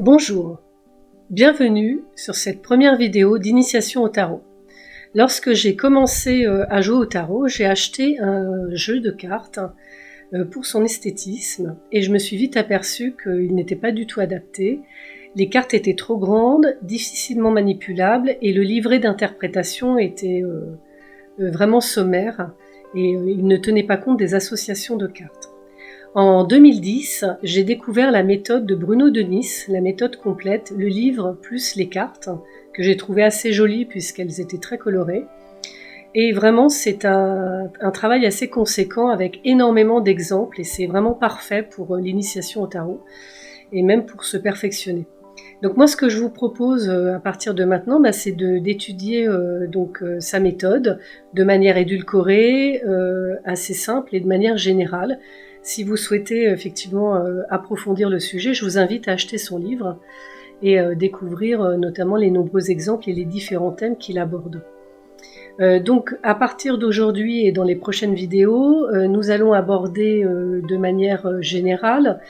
Bonjour, bienvenue sur cette première vidéo d'initiation au tarot. Lorsque j'ai commencé à jouer au tarot, j'ai acheté un jeu de cartes pour son esthétisme et je me suis vite aperçue qu'il n'était pas du tout adapté. Les cartes étaient trop grandes, difficilement manipulables et le livret d'interprétation était vraiment sommaire et il ne tenait pas compte des associations de cartes. En 2010, j'ai découvert la méthode de Bruno Denis, la méthode complète, le livre plus les cartes, que j'ai trouvé assez jolies puisqu'elles étaient très colorées. Et vraiment, c'est un travail assez conséquent avec énormément d'exemples et c'est vraiment parfait pour l'initiation au tarot et même pour se perfectionner. Donc moi, ce que je vous propose à partir de maintenant, c'est d'étudier sa méthode de manière édulcorée, assez simple et de manière générale. Si vous souhaitez effectivement approfondir le sujet, je vous invite à acheter son livre et découvrir notamment les nombreux exemples et les différents thèmes qu'il aborde. Donc à partir d'aujourd'hui et dans les prochaines vidéos, nous allons aborder de manière générale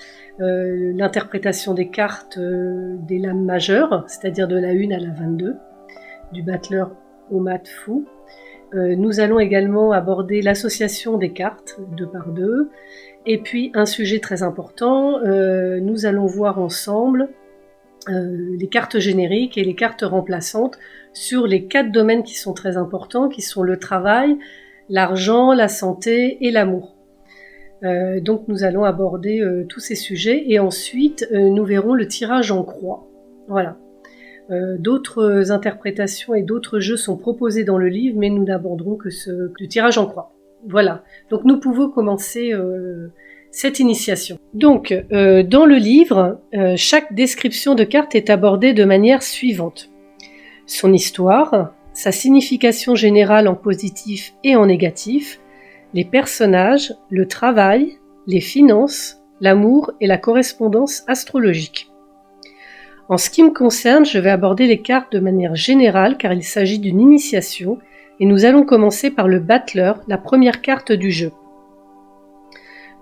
l'interprétation des cartes des lames majeures, c'est-à-dire de la 1 à la 22, du battleur au mat fou. Nous allons également aborder l'association des cartes 2 par 2. Et puis un sujet très important, nous allons voir ensemble les cartes génériques et les cartes remplaçantes sur les 4 domaines qui sont très importants, qui sont le travail, l'argent, la santé et l'amour. Donc nous allons aborder tous ces sujets et ensuite nous verrons le tirage en croix. Voilà. D'autres interprétations et d'autres jeux sont proposés dans le livre, mais nous n'aborderons que le tirage en croix. Voilà, donc nous pouvons commencer cette initiation. Donc, dans le livre, chaque description de carte est abordée de manière suivante. Son histoire, sa signification générale en positif et en négatif, les personnages, le travail, les finances, l'amour et la correspondance astrologique. En ce qui me concerne, je vais aborder les cartes de manière générale car il s'agit d'une initiation et nous allons commencer par le battleur, la première carte du jeu.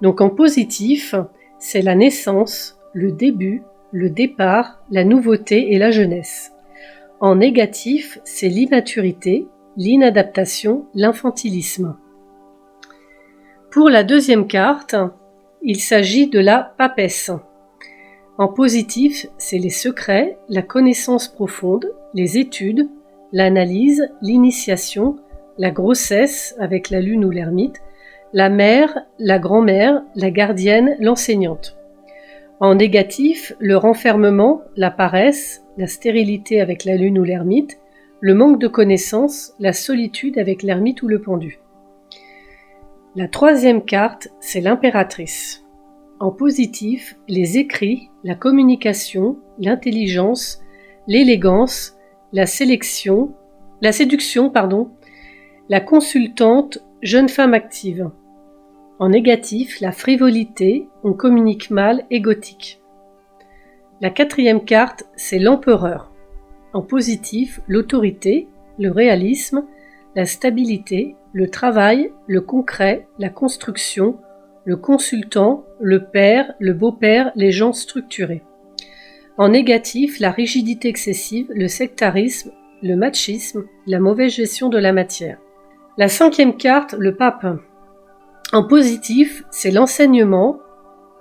Donc en positif, c'est la naissance, le début, le départ, la nouveauté et la jeunesse. En négatif, c'est l'immaturité, l'inadaptation, l'infantilisme. Pour la deuxième carte, il s'agit de la papesse. En positif, c'est les secrets, la connaissance profonde, les études, l'analyse, l'initiation, la grossesse avec la lune ou l'ermite, la mère, la grand-mère, la gardienne, l'enseignante. En négatif, le renfermement, la paresse, la stérilité avec la lune ou l'ermite, le manque de connaissances, la solitude avec l'ermite ou le pendu. La troisième carte, c'est l'impératrice. En positif, les écrits, la communication, l'intelligence, l'élégance, la séduction, la consultante, jeune femme active. En négatif, la frivolité, on communique mal et gothique. La quatrième carte, c'est l'empereur. En positif, l'autorité, le réalisme, la stabilité, le travail, le concret, la construction, le consultant, le père, le beau-père, les gens structurés. En négatif, la rigidité excessive, le sectarisme, le machisme, la mauvaise gestion de la matière. La cinquième carte, le pape. En positif, c'est l'enseignement,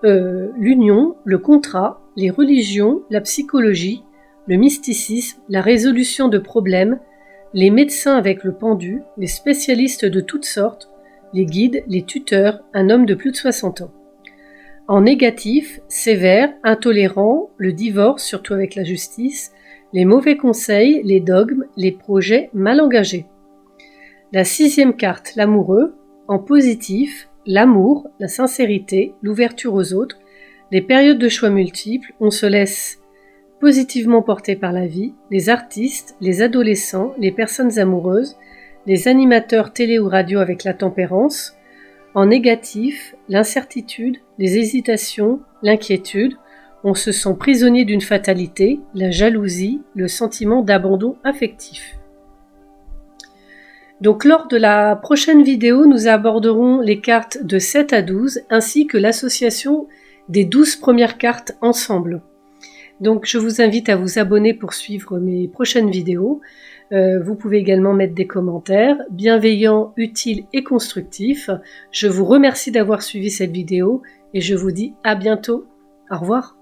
l'union, le contrat, les religions, la psychologie, le mysticisme, la résolution de problèmes, les médecins avec le pendu, les spécialistes de toutes sortes, les guides, les tuteurs, un homme de plus de 60 ans. En négatif, sévère, intolérant, le divorce, surtout avec la justice, les mauvais conseils, les dogmes, les projets mal engagés. La sixième carte, l'amoureux. En positif, l'amour, la sincérité, l'ouverture aux autres, les périodes de choix multiples, on se laisse positivement porter par la vie, les artistes, les adolescents, les personnes amoureuses, les animateurs télé ou radio avec la tempérance. En négatif, l'incertitude, les hésitations, l'inquiétude, on se sent prisonnier d'une fatalité, la jalousie, le sentiment d'abandon affectif. Donc lors de la prochaine vidéo, nous aborderons les cartes de 7 à 12 ainsi que l'association des 12 premières cartes ensemble. Donc je vous invite à vous abonner pour suivre mes prochaines vidéos. Vous pouvez également mettre des commentaires bienveillants, utiles et constructifs. Je vous remercie d'avoir suivi cette vidéo et je vous dis à bientôt. Au revoir.